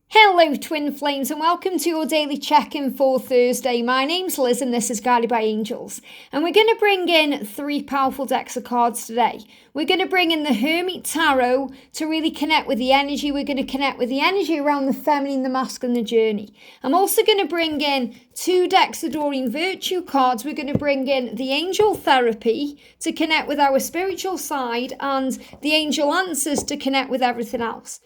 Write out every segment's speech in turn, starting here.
Hello Twin Flames and welcome to your daily check-in for Thursday. My name's Liz and this is Guided by Angels. And we're going to bring in 3 powerful decks of cards today. We're going to bring in the Hermit Tarot to really connect with the energy. We're going to connect with the energy around the feminine, the masculine, the journey. I'm also going to bring in 2 decks of Doreen Virtue cards. We're going to bring in the Angel Therapy to connect with our spiritual side and the Angel Answers to connect with everything else.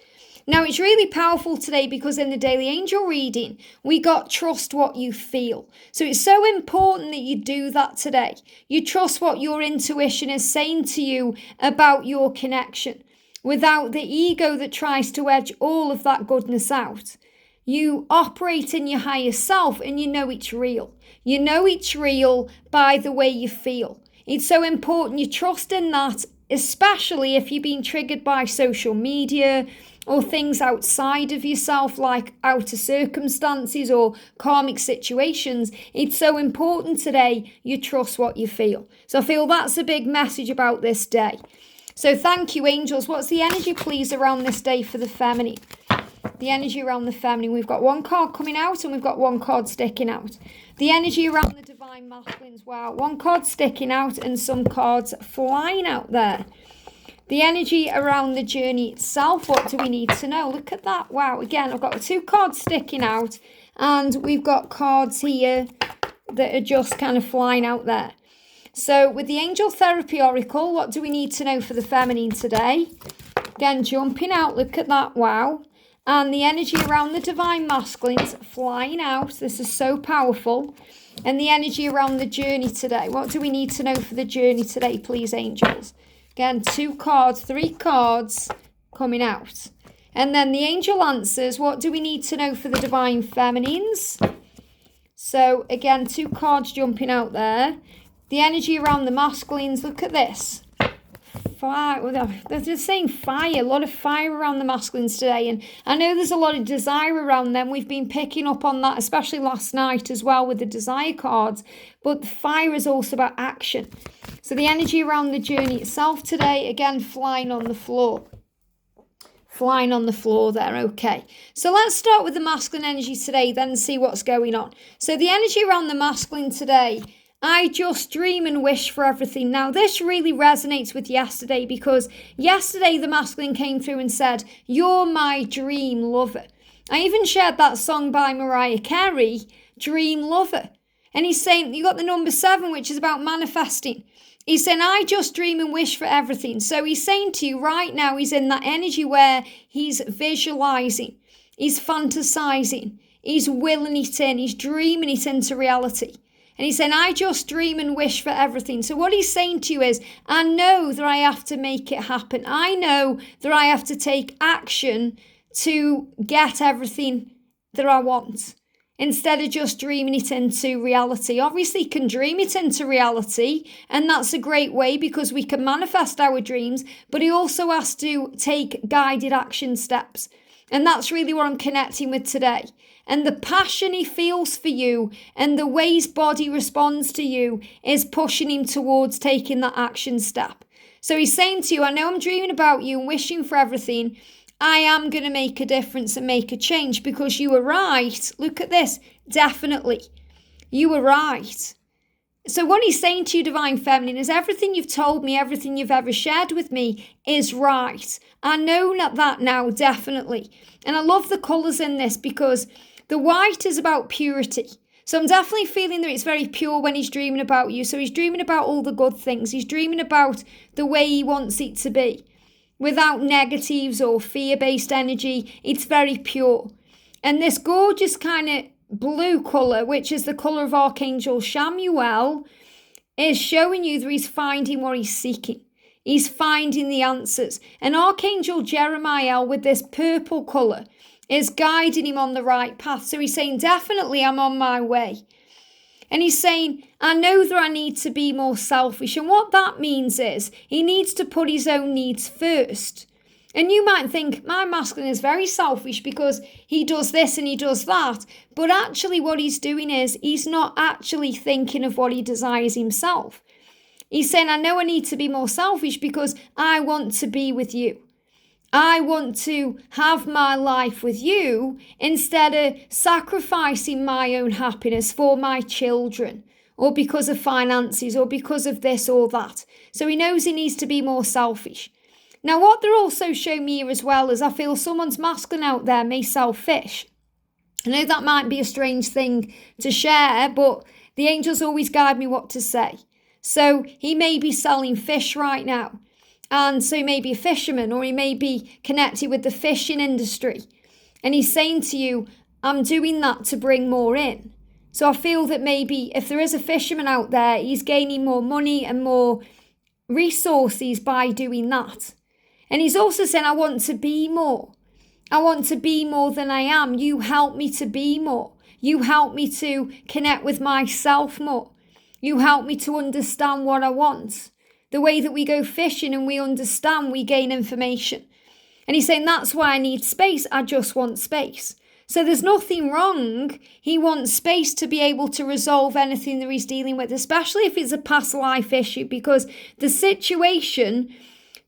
Now, it's really powerful today because in the daily angel reading, we got trust what you feel. So it's so important that you do that today. You trust what your intuition is saying to you about your connection without the ego that tries to edge all of that goodness out. You operate in your higher self and you know it's real. You know it's real by the way you feel. It's so important you trust in that, especially if you're being triggered by social media or things outside of yourself like outer circumstances or karmic situations. It's so important today you trust what you feel. So I feel that's a big message about this day. So thank you, angels. What's the energy, please, around this day for the feminine? The energy around the feminine. We've got 1 card coming out and we've got 1 card sticking out. The energy around the divine masculines. Wow, 1 card sticking out and some cards flying out there. The energy around the journey itself, what do we need to know? Look at that. Wow, again, I've got 2 cards sticking out and we've got cards here that are just kind of flying out there. So with the Angel Therapy Oracle, what do we need to know for the feminine today? Again, jumping out, look at that, wow. And the energy around the divine masculines flying out. This is so powerful. And the energy around the journey today. What do we need to know for the journey today, please, angels? Again, 2 cards, 3 cards coming out. And then the angel answers, what do we need to know for the divine feminines? So again, 2 cards jumping out there. The energy around the masculines, look at this. Fire, they're just saying fire, a lot of fire around the masculines today. And I know there's a lot of desire around them. We've been picking up on that, especially last night as well with the desire cards. But the fire is also about action. So the energy around the journey itself today, again, flying on the floor. Flying on the floor there, okay. So let's start with the masculine energy today, then see what's going on. So the energy around the masculine today, I just dream and wish for everything. Now, this really resonates with yesterday because yesterday the masculine came through and said, you're my dream lover. I even shared that song by Mariah Carey, Dream Lover. And he's saying, you got the number 7, which is about manifesting. He's saying, I just dream and wish for everything. So he's saying to you right now, he's in that energy where he's visualizing, he's fantasizing, he's willing it in, he's dreaming it into reality. And he's saying, I just dream and wish for everything. So what he's saying to you is, I know that I have to make it happen. I know that I have to take action to get everything that I want, instead of just dreaming it into reality. Obviously, you can dream it into reality, and that's a great way because we can manifest our dreams, but he also has to take guided action steps. And that's really what I'm connecting with today. And the passion he feels for you and the way his body responds to you is pushing him towards taking that action step. So he's saying to you, I know I'm dreaming about you and wishing for everything. I am going to make a difference and make a change because you were right. Look at this. Definitely. You were right. So what he's saying to you, Divine Feminine, is everything you've told me, everything you've ever shared with me is right. I know that now, definitely. And I love the colours in this because the white is about purity. So I'm definitely feeling that it's very pure when he's dreaming about you. So he's dreaming about all the good things. He's dreaming about the way he wants it to be. Without negatives or fear-based energy, it's very pure. And this gorgeous kind of blue colour, which is the colour of Archangel Chamuel, is showing you that he's finding what he's seeking. He's finding the answers. And Archangel Jeremiah, with this purple colour, is guiding him on the right path. So he's saying, definitely I'm on my way. And he's saying, I know that I need to be more selfish. And what that means is he needs to put his own needs first. And you might think, my masculine is very selfish because he does this and he does that. But actually what he's doing is he's not actually thinking of what he desires himself. He's saying, I know I need to be more selfish because I want to be with you. I want to have my life with you instead of sacrificing my own happiness for my children, or because of finances, or because of this or that. So he knows he needs to be more selfish. Now, what they're also showing me here as well is I feel someone's masculine out there may sell fish. I know that might be a strange thing to share, but the angels always guide me what to say. So he may be selling fish right now. And so he may be a fisherman, or he may be connected with the fishing industry. And he's saying to you, I'm doing that to bring more in. So I feel that maybe if there is a fisherman out there, he's gaining more money and more resources by doing that. And he's also saying, I want to be more. I want to be more than I am. You help me to be more. You help me to connect with myself more. You help me to understand what I want. The way that we go fishing and we understand, we gain information. And he's saying, that's why I need space. I just want space. So there's nothing wrong. He wants space to be able to resolve anything that he's dealing with, especially if it's a past life issue, because the situation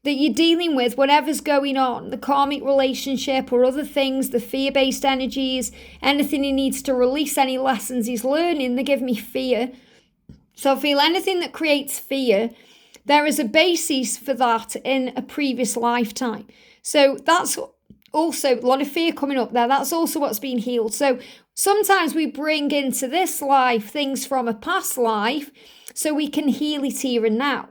that you're dealing with, whatever's going on, the karmic relationship or other things, the fear-based energies, anything he needs to release, any lessons he's learning, they give me fear. So I feel anything that creates fear, there is a basis for that in a previous lifetime. So that's also a lot of fear coming up there. That's also what's being healed. So sometimes we bring into this life things from a past life so we can heal it here and now.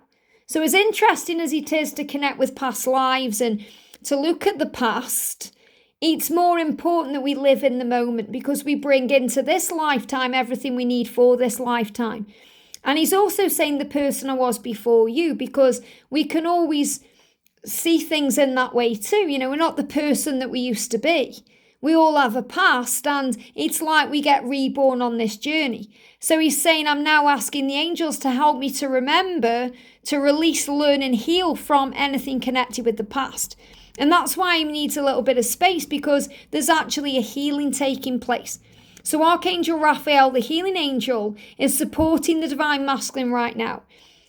So as interesting as it is to connect with past lives and to look at the past, it's more important that we live in the moment, because we bring into this lifetime everything we need for this lifetime. And he's also saying the person I was before you, because we can always see things in that way too. You know, we're not the person that we used to be. We all have a past, and it's like we get reborn on this journey. So he's saying, I'm now asking the angels to help me to remember, to release, learn and heal from anything connected with the past. And that's why he needs a little bit of space, because there's actually a healing taking place. So Archangel Raphael, the healing angel, is supporting the divine masculine right now,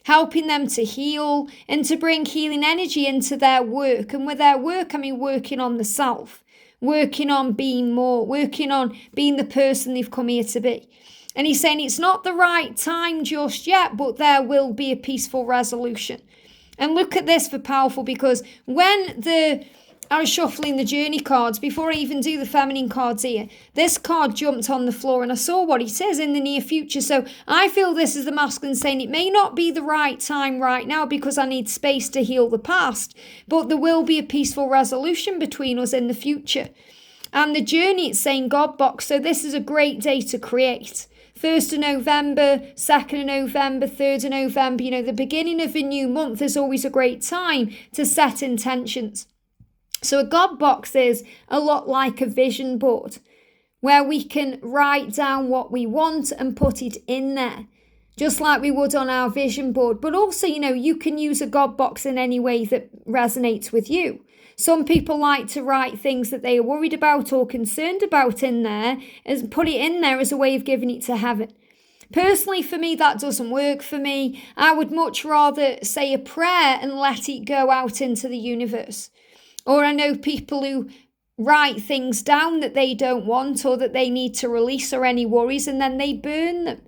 helping them to heal and to bring healing energy into their work. And with their work, I mean working on the self, working on being more, working on being the person they've come here to be. And he's saying it's not the right time just yet, but there will be a peaceful resolution. And look at this for powerful, because when I was shuffling the journey cards, before I even do the feminine cards here, this card jumped on the floor and I saw what it says in the near future. So I feel this is the masculine saying it may not be the right time right now because I need space to heal the past, but there will be a peaceful resolution between us in the future. And the journey, it's saying God box. So this is a great day to create. 1st of November, 2nd of November, 3rd of November, you know, the beginning of a new month is always a great time to set intentions. So a God box is a lot like a vision board where we can write down what we want and put it in there, just like we would on our vision board. But also, you know, you can use a God box in any way that resonates with you. Some people like to write things that they are worried about or concerned about in there and put it in there as a way of giving it to heaven. Personally, for me, that doesn't work for me. I would much rather say a prayer and let it go out into the universe. Or I know people who write things down that they don't want or that they need to release, or any worries, and then they burn them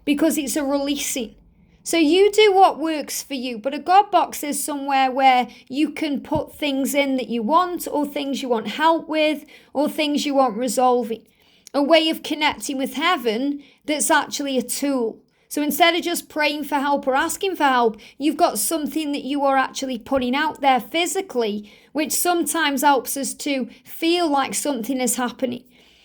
because it's a releasing. So you do what works for you, but a God box is somewhere where you can put things in that you want, or things you want help with, or things you want resolving. A way of connecting with heaven that's actually a tool. So instead of just praying for help or asking for help, you've got something that you are actually putting out there physically, which sometimes helps us to feel like something is happening.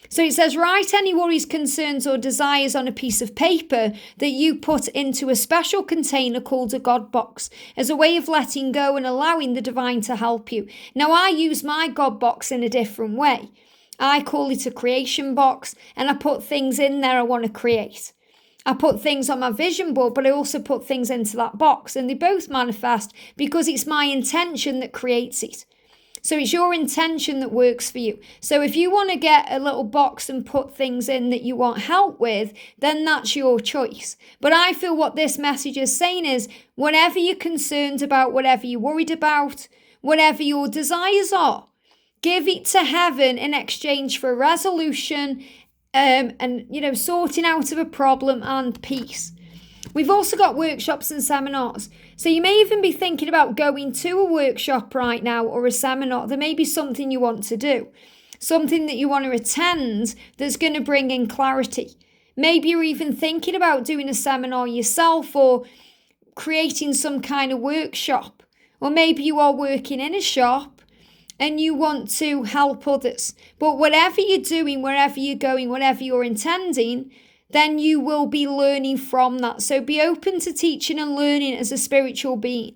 So it says, write any worries, concerns or desires on a piece of paper that you put into a special container called a God box as a way of letting go and allowing the divine to help you. Now, I use my God box in a different way. I call it a creation box, and I put things in there I want to create. I put things on my vision board, but I also put things into that box, and they both manifest because it's my intention that creates it. So it's your intention that works for you. So if you want to get a little box and put things in that you want help with, then that's your choice. But I feel what this message is saying is, whenever you're concerned about, whatever you're worried about, whatever your desires are. Give it to heaven in exchange for resolution and sorting out of a problem and peace. We've also got workshops and seminars. So you may even be thinking about going to a workshop right now or a seminar. There may be something you want to do, something that you want to attend that's going to bring in clarity. Maybe you're even thinking about doing a seminar yourself or creating some kind of workshop. Or maybe you are working in a shop and you want to help others. But whatever you're doing, wherever you're going, whatever you're intending, then you will be learning from that. So be open to teaching and learning as a spiritual being.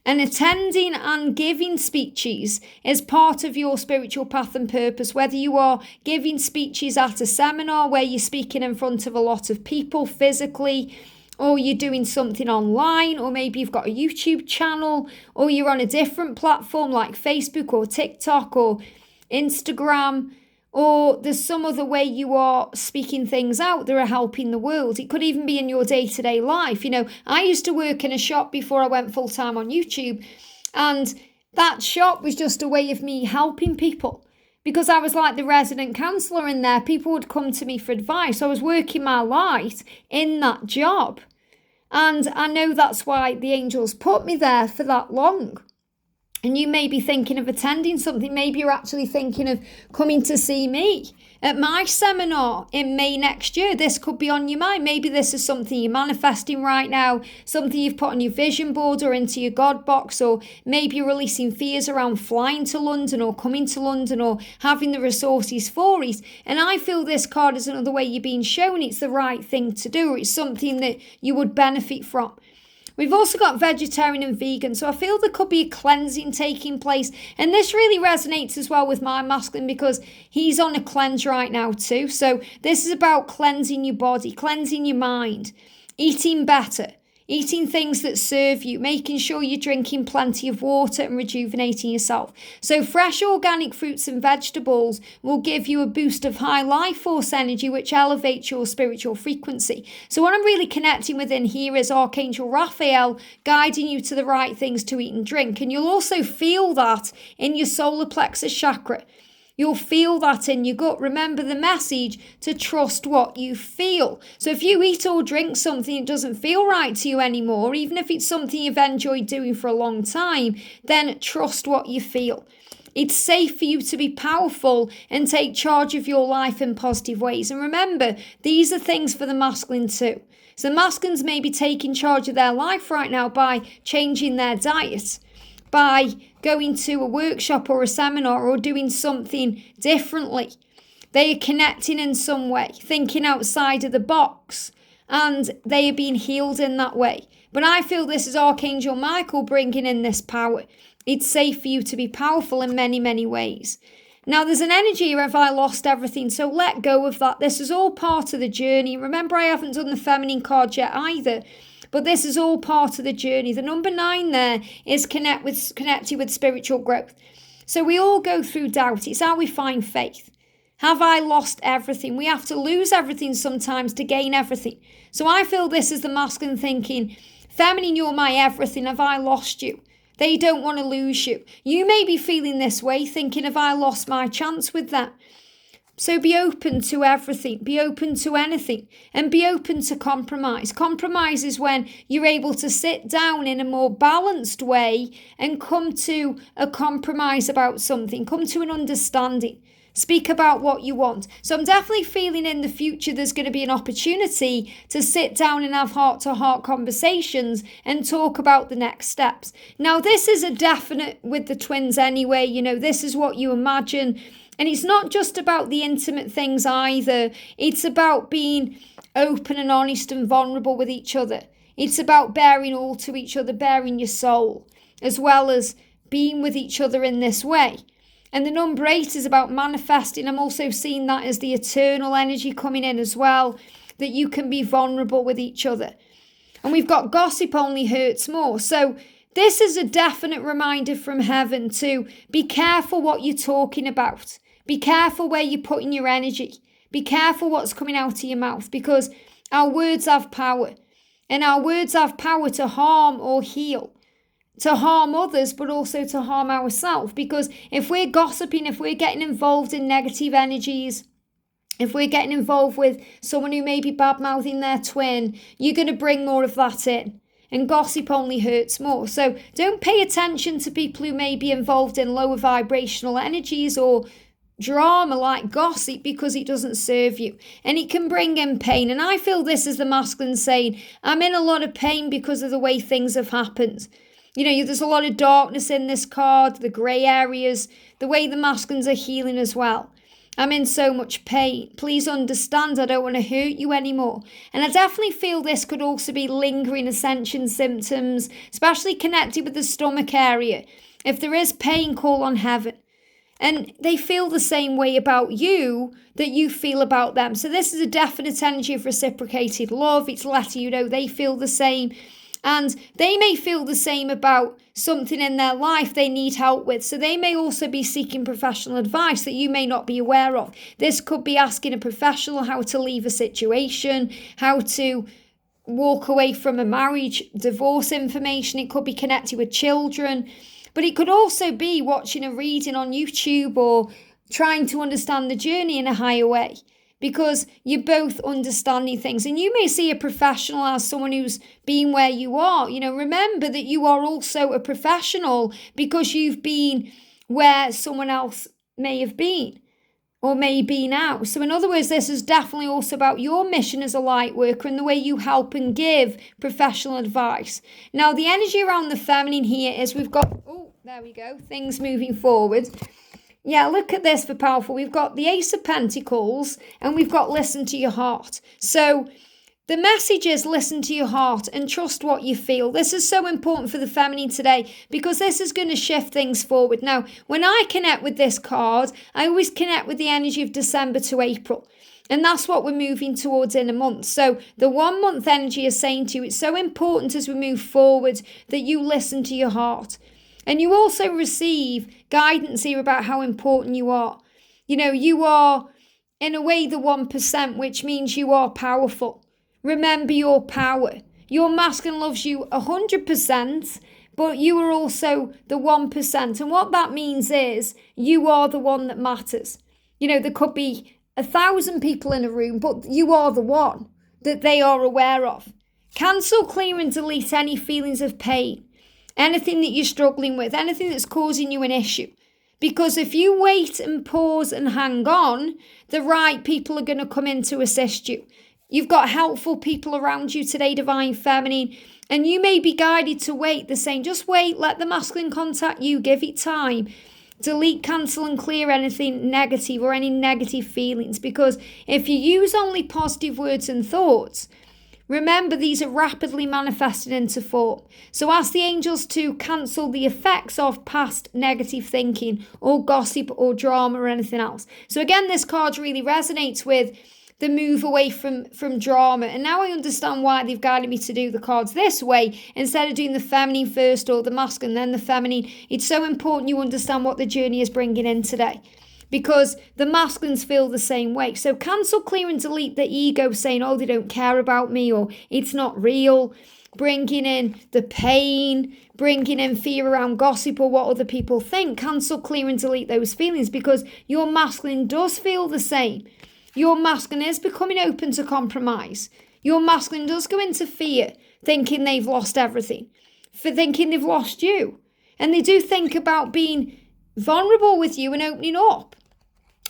And attending and giving speeches is part of your spiritual path and purpose. Whether you are giving speeches at a seminar where you're speaking in front of a lot of people physically, or you're doing something online, or maybe you've got a YouTube channel, or you're on a different platform like Facebook or TikTok or Instagram, or there's some other way you are speaking things out that are helping the world. It could even be in your day-to-day life. I used to work in a shop before I went full-time on YouTube, and that shop was just a way of me helping people. Because I was like the resident counsellor in there, people would come to me for advice. I was working my light in that job. And I know that's why the angels put me there for that long. And you may be thinking of attending something. Maybe you're actually thinking of coming to see me at my seminar in May next year. This could be on your mind. Maybe this is something you're manifesting right now, something you've put on your vision board or into your God box, or maybe you're releasing fears around flying to London or coming to London or having the resources for it. And I feel this card is another way you're being shown it's the right thing to do, or it's something that you would benefit from. We've also got vegetarian and vegan, so I feel there could be a cleansing taking place. And this really resonates as well with my masculine because he's on a cleanse right now too. So this is about cleansing your body, cleansing your mind, eating better, eating things that serve you, making sure you're drinking plenty of water and rejuvenating yourself. So fresh organic fruits and vegetables will give you a boost of high life force energy, which elevates your spiritual frequency. So what I'm really connecting with in here is Archangel Raphael guiding you to the right things to eat and drink. And you'll also feel that in your solar plexus chakra. You'll feel that in your gut. Remember the message to trust what you feel. So if you eat or drink something that doesn't feel right to you anymore, even if it's something you've enjoyed doing for a long time, then trust what you feel. It's safe for you to be powerful and take charge of your life in positive ways. And remember, these are things for the masculine too. So masculines may be taking charge of their life right now by changing their diet, by going to a workshop or a seminar or doing something differently. They are connecting in some way, thinking outside of the box, and they are being healed in that way. But I feel this is Archangel Michael bringing in this power. It's safe for you to be powerful in many, many ways. Now, there's an energy of I lost everything, so let go of that. This is all part of the journey. Remember, I haven't done the feminine card yet either. But this is all part of the journey. The number 9 there is connected with spiritual growth. So we all go through doubt. It's how we find faith. Have I lost everything? We have to lose everything sometimes to gain everything. So I feel this is the masculine thinking, feminine, you're my everything. Have I lost you? They don't want to lose you. You may be feeling this way, thinking, have I lost my chance with them? So be open to everything, be open to anything, and be open to compromise. Compromise is when you're able to sit down in a more balanced way and come to a compromise about something, come to an understanding, speak about what you want. So I'm definitely feeling in the future there's going to be an opportunity to sit down and have heart-to-heart conversations and talk about the next steps. Now, this is a definite with the twins anyway. This is what you imagine. And it's not just about the intimate things either. It's about being open and honest and vulnerable with each other. It's about bearing all to each other, bearing your soul, as well as being with each other in this way. And the number 8 is about manifesting. I'm also seeing that as the eternal energy coming in as well, that you can be vulnerable with each other. And we've got gossip only hurts more. So this is a definite reminder from heaven to be careful what you're talking about. Be careful where you're putting your energy. Be careful what's coming out of your mouth, because our words have power. And our words have power to harm or heal. to harm others, but also to harm ourselves. Because if we're gossiping, if we're getting involved in negative energies, if we're getting involved with someone who may be bad-mouthing their twin, you're going to bring more of that in. And gossip only hurts more. So don't pay attention to people who may be involved in lower vibrational energies or drama like gossip, because it doesn't serve you. And it can bring in pain. And I feel this is the masculine saying, I'm in a lot of pain because of the way things have happened. There's a lot of darkness in this card, the grey areas, the way the masculines are healing as well. I'm in so much pain. Please understand, I don't want to hurt you anymore. And I definitely feel this could also be lingering ascension symptoms, especially connected with the stomach area. If there is pain, call on heaven. And they feel the same way about you that you feel about them. So this is a definite energy of reciprocated love. It's letting you know they feel the same. And they may feel the same about something in their life they need help with. So they may also be seeking professional advice that you may not be aware of. This could be asking a professional how to leave a situation, how to walk away from a marriage, divorce information. It could be connected with children. But it could also be watching a reading on YouTube or trying to understand the journey in a higher way, because you're both understanding things. And you may see a professional as someone who's been where you are. Remember that you are also a professional because you've been where someone else may have been or may be now. So in other words, this is definitely also about your mission as a light worker and the way you help and give professional advice. Now, the energy around the feminine here is we've got, there we go, things moving forward. Yeah, look at this for powerful. We've got the Ace of Pentacles and we've got listen to your heart. So the message is listen to your heart and trust what you feel. This is so important for the feminine today because this is going to shift things forward. Now, when I connect with this card, I always connect with the energy of December to April. And that's what we're moving towards in a month. So the 1 month energy is saying to you, it's so important as we move forward that you listen to your heart. And you also receive guidance here about how important you are. You are, in a way, the 1%, which means you are powerful. Remember your power. Your masculine loves you 100%, but you are also the 1%. And what that means is you are the one that matters. There could be 1,000 people in a room, but you are the one that they are aware of. Cancel, clear, and delete any feelings of pain. Anything that you're struggling with, anything that's causing you an issue. Because if you wait and pause and hang on, the right people are going to come in to assist you. You've got helpful people around you today, Divine Feminine, and you may be guided to wait. They're saying, just wait, let the masculine contact you, give it time. Delete, cancel, and clear anything negative or any negative feelings. Because if you use only positive words and thoughts, remember, these are rapidly manifested into form. So ask the angels to cancel the effects of past negative thinking or gossip or drama or anything else. So again, this card really resonates with the move away from drama. And now I understand why they've guided me to do the cards this way instead of doing the feminine first or the masculine, then the feminine. It's so important you understand what the journey is bringing in today, because the masculines feel the same way. So cancel, clear, and delete the ego saying, oh, they don't care about me, or it's not real. Bringing in the pain, bringing in fear around gossip or what other people think. Cancel, clear, and delete those feelings, because your masculine does feel the same. Your masculine is becoming open to compromise. Your masculine does go into fear, thinking they've lost everything, for thinking they've lost you. And they do think about being vulnerable with you and opening up.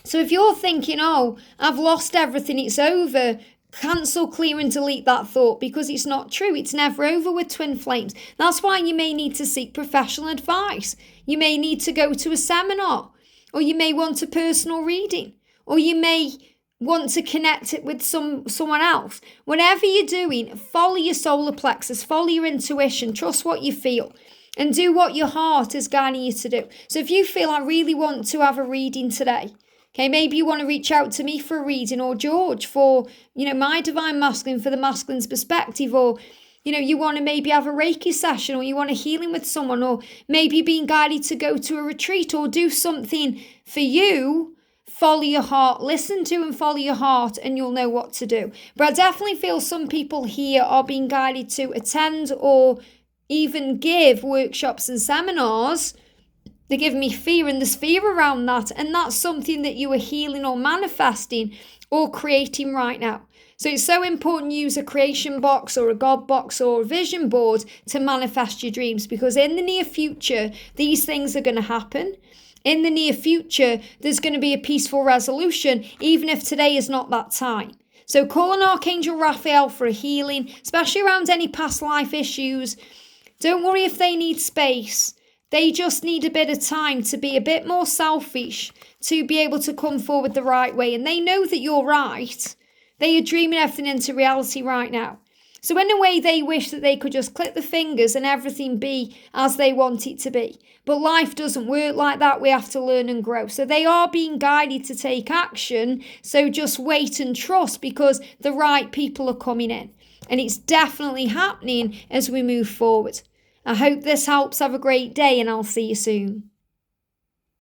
So if you're thinking, oh, I've lost everything, it's over, cancel, clear, and delete that thought, because it's not true. It's never over with twin flames. That's why you may need to seek professional advice. You may need to go to a seminar, or you may want a personal reading, or you may want to connect it with someone else. Whatever you're doing, follow your solar plexus, follow your intuition, trust what you feel, and do what your heart is guiding you to do. So if you feel, I really want to have a reading today, okay, maybe you want to reach out to me for a reading, or George for, my divine masculine, for the masculine's perspective, or, you want to maybe have a Reiki session, or you want a healing with someone, or maybe being guided to go to a retreat or do something for you. Follow your heart, listen to and follow your heart, and you'll know what to do. But I definitely feel some people here are being guided to attend or even give workshops and seminars, they're giving me fear, and there's fear around that. And that's something that you are healing or manifesting or creating right now. So it's so important you use a creation box or a God box or a vision board to manifest your dreams, because in the near future, these things are going to happen. In the near future, there's going to be a peaceful resolution, even if today is not that time. So call on Archangel Raphael for a healing, especially around any past life issues. Don't worry if they need space. They just need a bit of time to be a bit more selfish, to be able to come forward the right way. And they know that you're right. They are dreaming everything into reality right now. So in a way, they wish that they could just click the fingers and everything be as they want it to be. But life doesn't work like that. We have to learn and grow. So they are being guided to take action. So just wait and trust, because the right people are coming in. And it's definitely happening as we move forward. I hope this helps. Have a great day, and I'll see you soon.